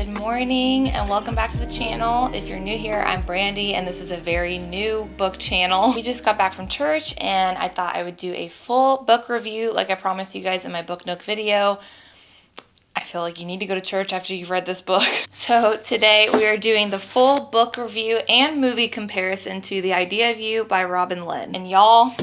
Good morning and welcome back to the channel. If you're new here, I'm Brandy and this is a very new book channel. We just got back from church and I thought I would do a full book review like I promised you guys in my Book Nook video. I feel like you need to go to church after you've read this book. So today we are doing the full book review and movie comparison to The Idea of You by Robin Lynn. And y'all,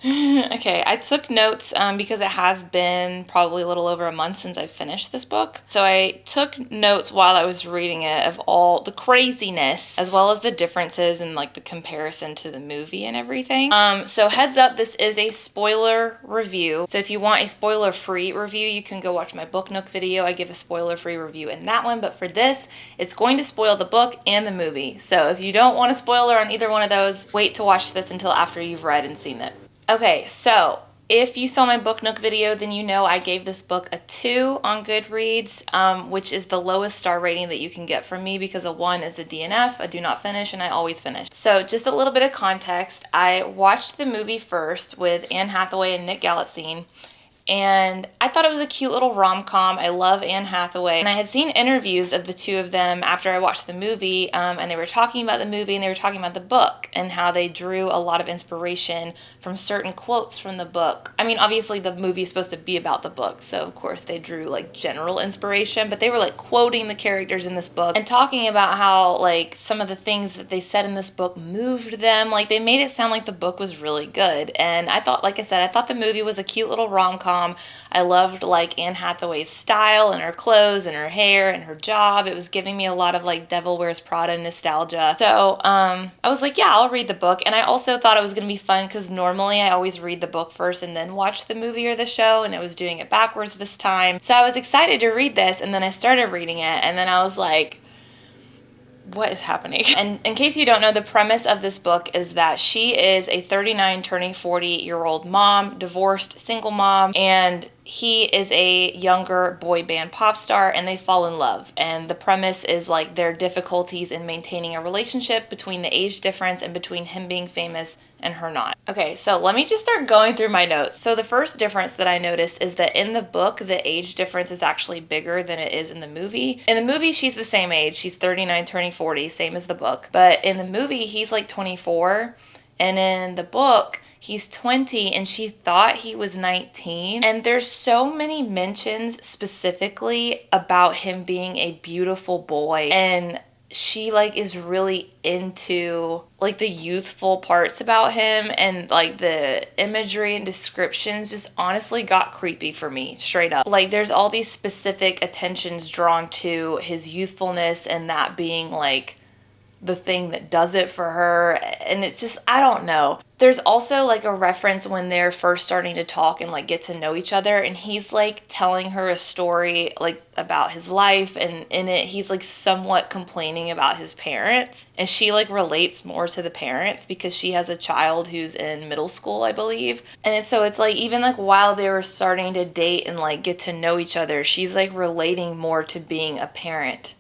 okay, I took notes because it has been probably a little over a month since I finished this book. So I took notes while I was reading it of all the craziness as well as the differences and like the comparison to the movie and everything. So heads up, this is a spoiler review. So if you want a spoiler-free review, you can go watch my Book Nook video. I give a spoiler-free review in that one, but for this, it's going to spoil the book and the movie. So if you don't want a spoiler on either one of those, wait to watch this until after you've read and seen it. Okay, so if you saw my Book Nook video, then you know I gave this book a 2 on Goodreads, which is the lowest star rating that you can get from me because a 1 is a DNF, a do not finish, and I always finish. So just a little bit of context, I watched the movie first with Anne Hathaway and Nick Galitzine, and I thought it was a cute little rom-com. I love Anne Hathaway. And I had seen interviews of the two of them after I watched the movie, and they were talking about the movie and they were talking about the book and how they drew a lot of inspiration from certain quotes from the book. I mean, obviously the movie is supposed to be about the book, so of course they drew like general inspiration, but they were like quoting the characters in this book and talking about how like some of the things that they said in this book moved them. Like they made it sound like the book was really good. And I thought, like I said, I thought the movie was a cute little rom-com. I loved like Anne Hathaway's style and her clothes and her hair and her job. It was giving me a lot of like Devil Wears Prada nostalgia. So I was like, yeah, I'll read the book. And I also thought it was going to be fun because normally I always read the book first and then watch the movie or the show, and I was doing it backwards this time. So I was excited to read this, and then I started reading it and then I was like, what is happening? And in case you don't know, the premise of this book is that she is a 39 turning 40-year-old mom, divorced, single mom, and he is a younger boy band pop star, and they fall in love. And the premise is like their difficulties in maintaining a relationship between the age difference and between him being famous and her not. Okay, so let me just start going through my notes. So the first difference that I noticed is that in the book, the age difference is actually bigger than it is in the movie. In the movie, she's the same age. She's 39 turning 40, same as the book. But in the movie, he's like 24. And in the book, he's 20 and she thought he was 19. And there's so many mentions specifically about him being a beautiful boy. And she like is really into like the youthful parts about him, and like the imagery and descriptions just honestly got creepy for me, straight up. Like there's all these specific attentions drawn to his youthfulness and that being like the thing that does it for her, and it's just, I don't know. There's also like a reference when they're first starting to talk and like get to know each other, and he's like telling her a story like about his life, and in it he's like somewhat complaining about his parents, and she like relates more to the parents because she has a child who's in middle school, I believe. And it's like even like while they were starting to date and like get to know each other, she's like relating more to being a parent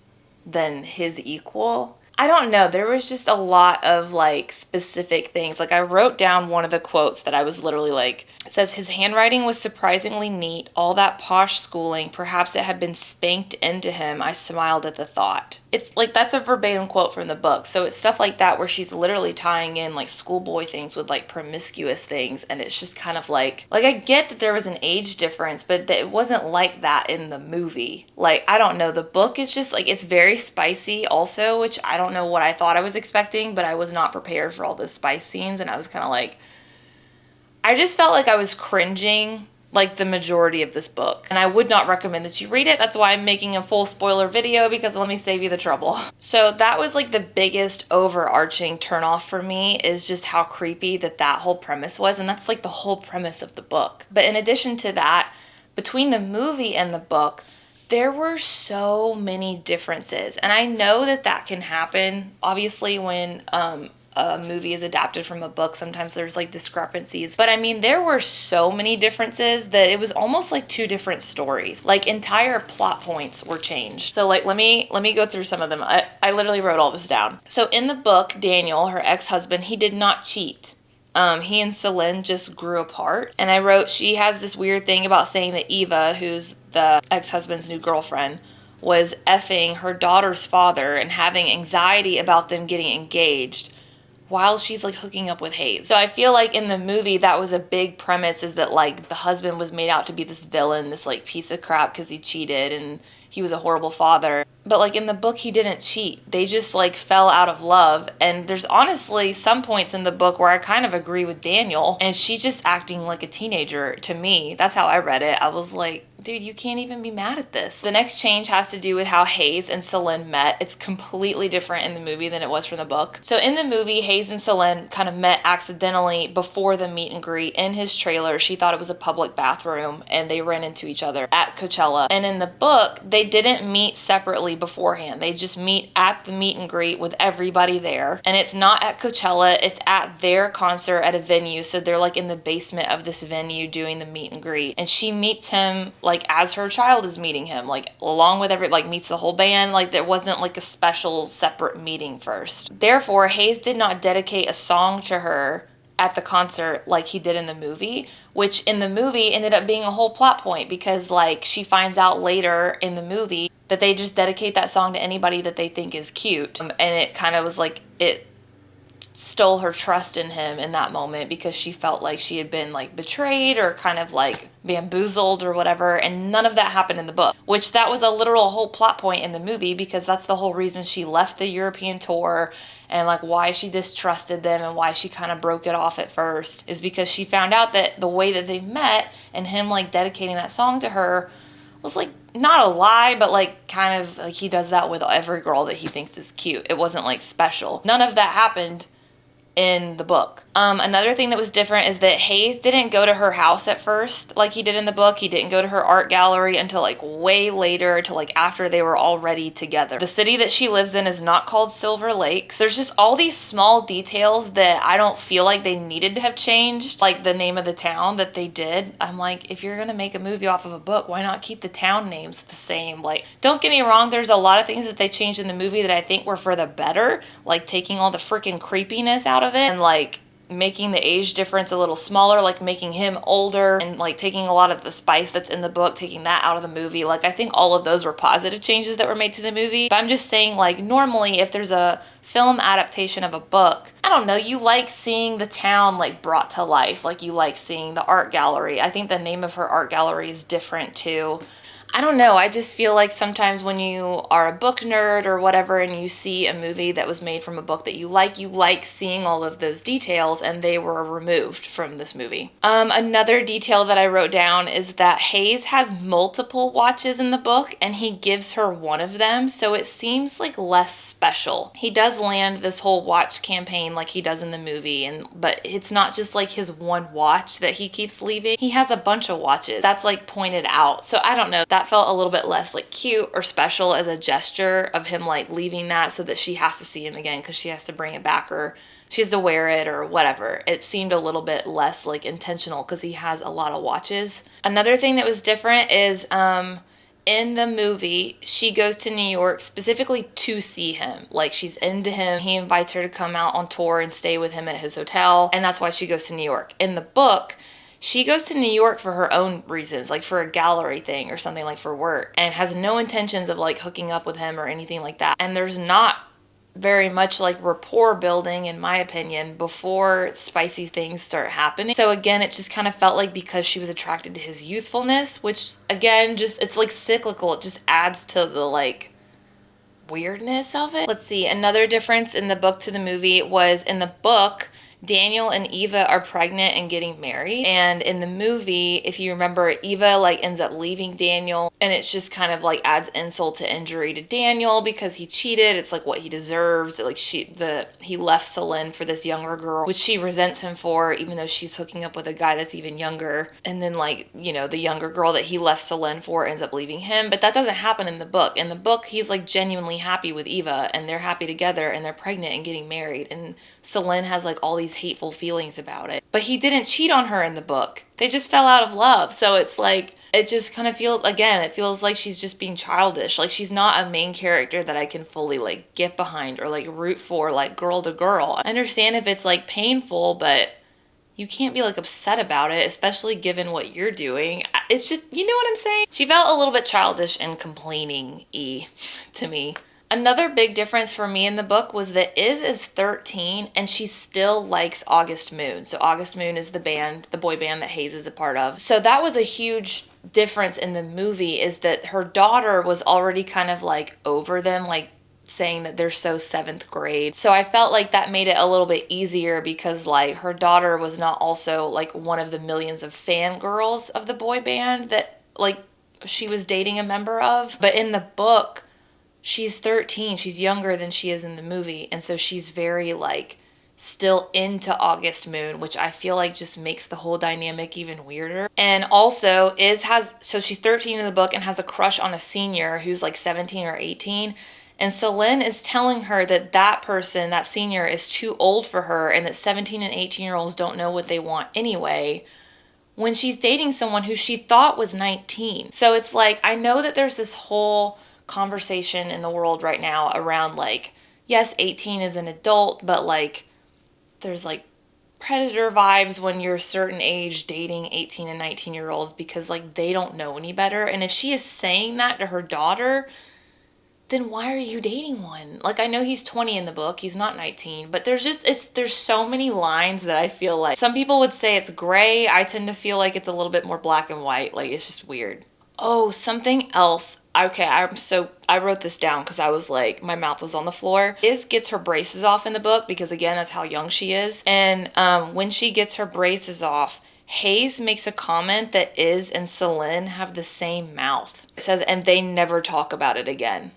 than his equal. I don't know, there was just a lot of like specific things. Like I wrote down one of the quotes that I was literally like, it says, his handwriting was surprisingly neat, all that posh schooling, perhaps it had been spanked into him. I smiled at the thought. It's like, that's a verbatim quote from the book. So it's stuff like that where she's literally tying in like schoolboy things with like promiscuous things. And it's just kind of like I get that there was an age difference, but it wasn't like that in the movie. Like, I don't know. The book is just like, it's very spicy also, which I don't know what I thought I was expecting, but I was not prepared for all the spice scenes. And I was kind of like, I just felt like I was cringing like the majority of this book, and I would not recommend that you read it. That's why I'm making a full spoiler video, because let me save you the trouble. So that was like the biggest overarching turnoff for me, is just how creepy that whole premise was, and that's like the whole premise of the book. But in addition to that, between the movie and the book, there were so many differences, and I know that can happen obviously when a movie is adapted from a book. Sometimes there's like discrepancies, but I mean, there were so many differences that it was almost like 2 different stories. Like entire plot points were changed. So like, let me go through some of them. I literally wrote all this down. So in the book, Daniel, her ex-husband, he did not cheat. He and Celine just grew apart. And I wrote, she has this weird thing about saying that Eva, who's the ex-husband's new girlfriend, was effing her daughter's father and having anxiety about them getting engaged while she's like hooking up with Hayes. So I feel like in the movie that was a big premise, is that like the husband was made out to be this villain, this like piece of crap because he cheated and he was a horrible father. But like in the book he didn't cheat. They just like fell out of love. And there's honestly some points in the book where I kind of agree with Daniel, and she's just acting like a teenager to me. That's how I read it. I was like, dude, you can't even be mad at this. The next change has to do with how Hayes and Selin met. It's completely different in the movie than it was from the book. So in the movie, Hayes and Selin kind of met accidentally before the meet and greet in his trailer. She thought it was a public bathroom and they ran into each other at Coachella. And in the book, they didn't meet separately beforehand. They just meet at the meet and greet with everybody there. And it's not at Coachella, it's at their concert at a venue. So they're like in the basement of this venue doing the meet and greet. And she meets him like as her child is meeting him, like along with meets the whole band. Like there wasn't like a special separate meeting first. Therefore, Hayes did not dedicate a song to her at the concert like he did in the movie, which in the movie ended up being a whole plot point, because like she finds out later in the movie that they just dedicate that song to anybody that they think is cute. And it kind of was like, it stole her trust in him in that moment, because she felt like she had been like betrayed or kind of like bamboozled or whatever. And none of that happened in the book, which that was a literal whole plot point in the movie, because that's the whole reason she left the European tour, and like why she distrusted them and why she kind of broke it off at first, is because she found out that the way that they met and him like dedicating that song to her was like not a lie, but like kind of like he does that with every girl that he thinks is cute. It wasn't like special. None of that happened in the book. Another thing that was different is that Hayes didn't go to her house at first like he did in the book. He didn't go to her art gallery until like way later, until like after they were already together. The city that she lives in is not called Silver Lakes. There's just all these small details that I don't feel like they needed to have changed, like the name of the town that they did. I'm like, if you're gonna make a movie off of a book, why not keep the town names the same? Like, don't get me wrong, there's a lot of things that they changed in the movie that I think were for the better, like taking all the freaking creepiness out of it and like making the age difference a little smaller, like making him older, and like taking a lot of the spice that's in the book, taking that out of the movie. Like I think all of those were positive changes that were made to the movie. But I'm just saying, like normally if there's a film adaptation of a book, I don't know, you like seeing the town like brought to life, like you like seeing the art gallery. I think the name of her art gallery is different too. I don't know, I just feel like sometimes when you are a book nerd or whatever and you see a movie that was made from a book that you like seeing all of those details, and they were removed from this movie. Another detail that I wrote down is that Hayes has multiple watches in the book and he gives her one of them, so it seems like less special. He does land this whole watch campaign like he does in the movie, but it's not just like his one watch that he keeps leaving. He has a bunch of watches that's like pointed out. So I don't know, that felt a little bit less like cute or special as a gesture of him like leaving that so that she has to see him again because she has to bring it back or she has to wear it or whatever. It seemed a little bit less like intentional because he has a lot of watches. Another thing that was different is in the movie, she goes to New York specifically to see him. Like, she's into him. He invites her to come out on tour and stay with him at his hotel, and that's why she goes to New York. In the book, she goes to New York for her own reasons, like for a gallery thing or something, like for work, and has no intentions of like hooking up with him or anything like that. And there's not very much like rapport building, in my opinion, before spicy things start happening. So again, it just kind of felt like because she was attracted to his youthfulness, which again, just it's like cyclical. It just adds to the like weirdness of it. Let's see, another difference in the book to the movie was in the book, Daniel and Eva are pregnant and getting married. And in the movie, if you remember, Eva like ends up leaving Daniel, and it's just kind of like adds insult to injury to Daniel because he cheated. It's like what he deserves. Like he left Selin for this younger girl, which she resents him for, even though she's hooking up with a guy that's even younger. And then like, you know, the younger girl that he left Selin for ends up leaving him. But that doesn't happen in the book. In the book, he's like genuinely happy with Eva and they're happy together and they're pregnant and getting married. And Selin has like all these hateful feelings about it. But he didn't cheat on her in the book. They just fell out of love. So it's like, it just kind of feels, again, it feels like she's just being childish. Like she's not a main character that I can fully like get behind or like root for, like girl to girl. I understand if it's like painful, but you can't be like upset about it, especially given what you're doing. It's just, you know what I'm saying? She felt a little bit childish and complaining-y to me. Another big difference for me in the book was that Iz is 13 and she still likes August Moon. So August Moon is the band, the boy band that Hayes is a part of. So that was a huge difference in the movie, is that her daughter was already kind of like over them, like saying that they're so 7th grade. So I felt like that made it a little bit easier because like her daughter was not also like one of the millions of fangirls of the boy band that like she was dating a member of. But in the book, she's 13. She's younger than she is in the movie. And so she's very like still into August Moon, which I feel like just makes the whole dynamic even weirder. And also so she's 13 in the book and has a crush on a senior who's like 17 or 18. And Selin is telling her that that person, that senior, is too old for her and that 17 and 18-year-olds don't know what they want anyway, when she's dating someone who she thought was 19. So it's like, I know that there's this whole conversation in the world right now around like, yes, 18 is an adult, but like there's like predator vibes when you're a certain age dating 18 and 19-year-olds because like they don't know any better. And if she is saying that to her daughter, then why are you dating one? Like, I know he's 20 in the book, he's not 19, but there's so many lines that I feel like some people would say it's gray. I tend to feel like it's a little bit more black and white. Like, it's just weird. Oh, something else. Okay, I wrote this down because I was like, my mouth was on the floor. Iz gets her braces off in the book because again, that's how young she is. And when she gets her braces off, Hayes makes a comment that Iz and Selin have the same mouth. It says, and they never talk about it again.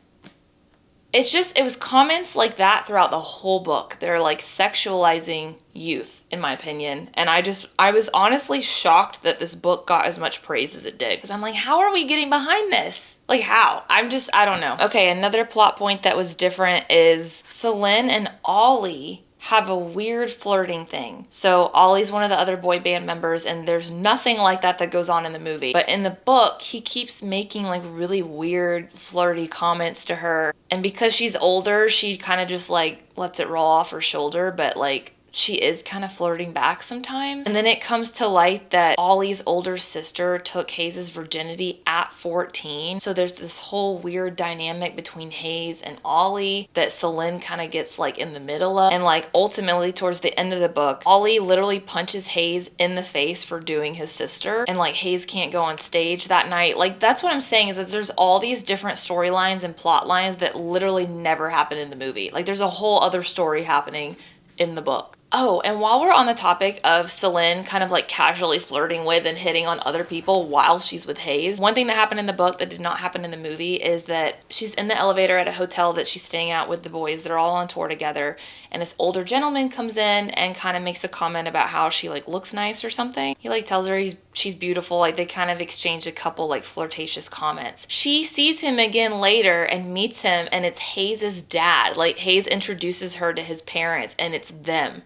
It was comments like that throughout the whole book. They're like sexualizing youth, in my opinion. And I was honestly shocked that this book got as much praise as it did. Because I'm like, how are we getting behind this? Like, how? I don't know. Okay, another plot point that was different is Selin and Ollie have a weird flirting thing. So Ollie's one of the other boy band members, and there's nothing like that goes on in the movie. But in the book, he keeps making like really weird flirty comments to her. And because she's older, she kind of just like lets it roll off her shoulder, but like she is kind of flirting back sometimes. And then it comes to light that Ollie's older sister took Hayes' virginity at 14. So there's this whole weird dynamic between Hayes and Ollie that Selin kind of gets like in the middle of. And like ultimately towards the end of the book, Ollie literally punches Hayes in the face for doing his sister. And like Hayes can't go on stage that night. Like that's what I'm saying, is that there's all these different storylines and plot lines that literally never happen in the movie. Like there's a whole other story happening in the book. Oh, and while we're on the topic of Selin kind of like casually flirting with and hitting on other people while she's with Hayes, one thing that happened in the book that did not happen in the movie is that she's in the elevator at a hotel that she's staying at with the boys. They're all on tour together, and this older gentleman comes in and kind of makes a comment about how she like looks nice or something. He like tells her she's beautiful. Like they kind of exchange a couple like flirtatious comments. She sees him again later and meets him, and it's Hayes' dad. Like Hayes introduces her to his parents, and it's them.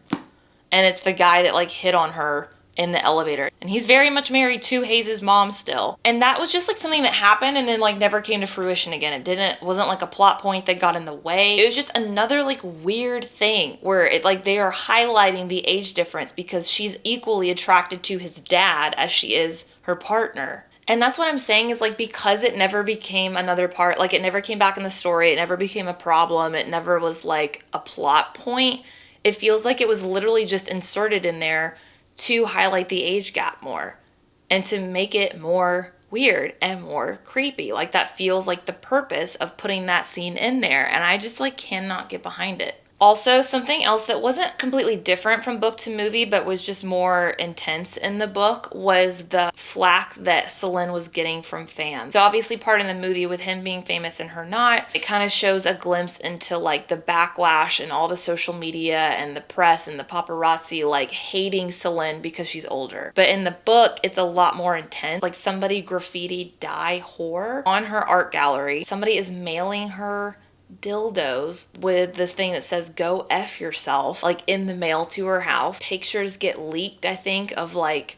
And it's the guy that like hit on her in the elevator. And he's very much married to Hayes' mom still. And that was just like something that happened and then like never came to fruition again. Wasn't like a plot point that got in the way. It was just another like weird thing where it like they are highlighting the age difference because she's equally attracted to his dad as she is her partner. And that's what I'm saying is like, because it never became another part, like it never came back in the story, it never became a problem, it never was like a plot point. It feels like it was literally just inserted in there to highlight the age gap more and to make it more weird and more creepy. Like that feels like the purpose of putting that scene in there. And I just like cannot get behind it. Also, something else that wasn't completely different from book to movie, but was just more intense in the book was the flack that Selin was getting from fans. So obviously part in the movie with him being famous and her not, it kind of shows a glimpse into like the backlash and all the social media and the press and the paparazzi like hating Selin because she's older. But in the book, it's a lot more intense. Like somebody graffiti "die whore" on her art gallery. Somebody is mailing her dildos with this thing that says "go F yourself" like in the mail to her house. Pictures get leaked, I think, of like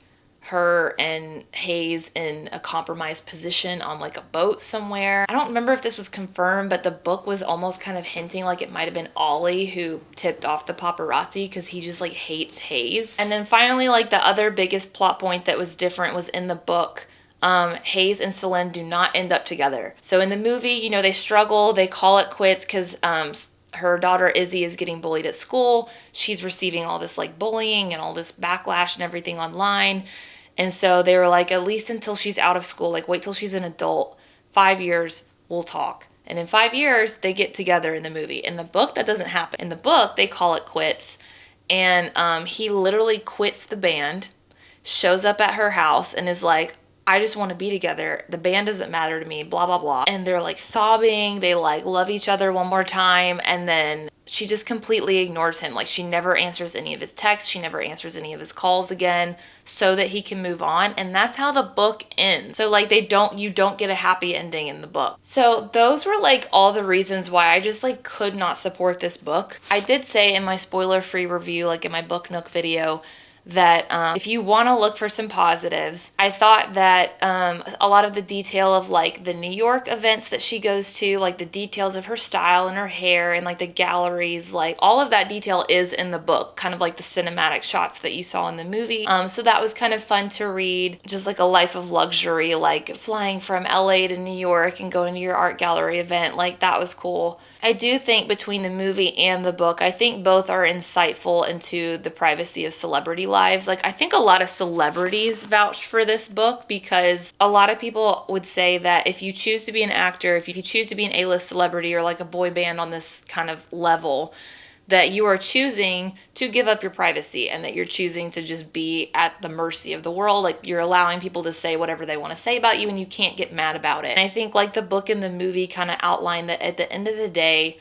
her and Hayes in a compromised position on like a boat somewhere. I don't remember if this was confirmed, but the book was almost kind of hinting like it might have been Ollie who tipped off the paparazzi because he just like hates Hayes. And then finally, like the other biggest plot point that was different was in the book. Hayes and Selene do not end up together. So in the movie, you know, they struggle, they call it quits because her daughter Izzy is getting bullied at school. She's receiving all this like bullying and all this backlash and everything online. And so they were like, at least until she's out of school, like wait till she's an adult, 5 years, we'll talk. And in 5 years, they get together in the movie. In the book, that doesn't happen. In the book, they call it quits. And he literally quits the band, shows up at her house and is like, I just want to be together. The band doesn't matter to me, blah, blah, blah. And they're like sobbing. They like love each other one more time. And then she just completely ignores him. Like she never answers any of his texts. She never answers any of his calls again so that he can move on. And that's how the book ends. So like you don't get a happy ending in the book. So those were like all the reasons why I just like could not support this book. I did say in my spoiler-free review, like in my Book Nook video, that if you want to look for some positives, I thought that a lot of the detail of like the New York events that she goes to, like the details of her style and her hair and like the galleries, like all of that detail is in the book, kind of like the cinematic shots that you saw in the movie. So that was kind of fun to read, just like a life of luxury, like flying from LA to New York and going to your art gallery event, like that was cool. I do think between the movie and the book, I think both are insightful into the privacy of celebrity lives. Like I think a lot of celebrities vouched for this book because a lot of people would say that if you choose to be an actor, if you choose to be an A-list celebrity or like a boy band on this kind of level, that you are choosing to give up your privacy and that you're choosing to just be at the mercy of the world. Like you're allowing people to say whatever they want to say about you and you can't get mad about it. And I think like the book and the movie kind of outline that at the end of the day,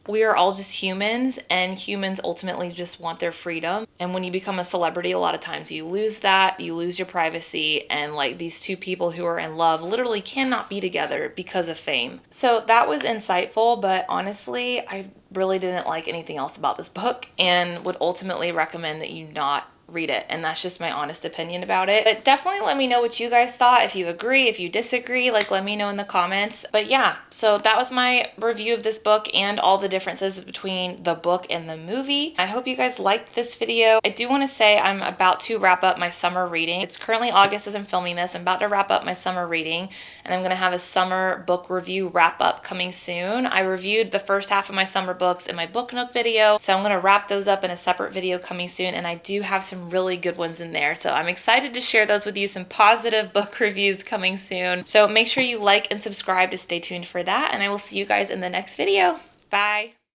we are all just humans, and humans ultimately just want their freedom. And when you become a celebrity, a lot of times you lose that, you lose your privacy, and like these two people who are in love literally cannot be together because of fame. So that was insightful, but honestly, I really didn't like anything else about this book and would ultimately recommend that you not read it. And that's just my honest opinion about it. But definitely let me know what you guys thought. If you agree, if you disagree, like let me know in the comments. But yeah, so that was my review of this book and all the differences between the book and the movie. I hope you guys liked this video. I do want to say I'm about to wrap up my summer reading. It's currently August as I'm filming this. I'm about to wrap up my summer reading and I'm going to have a summer book review wrap up coming soon. I reviewed the first half of my summer books in my Book Nook video, so I'm going to wrap those up in a separate video coming soon, and I do have some really good ones in there. So I'm excited to share those with you, some positive book reviews coming soon. So make sure you like and subscribe to stay tuned for that, and I will see you guys in the next video. Bye.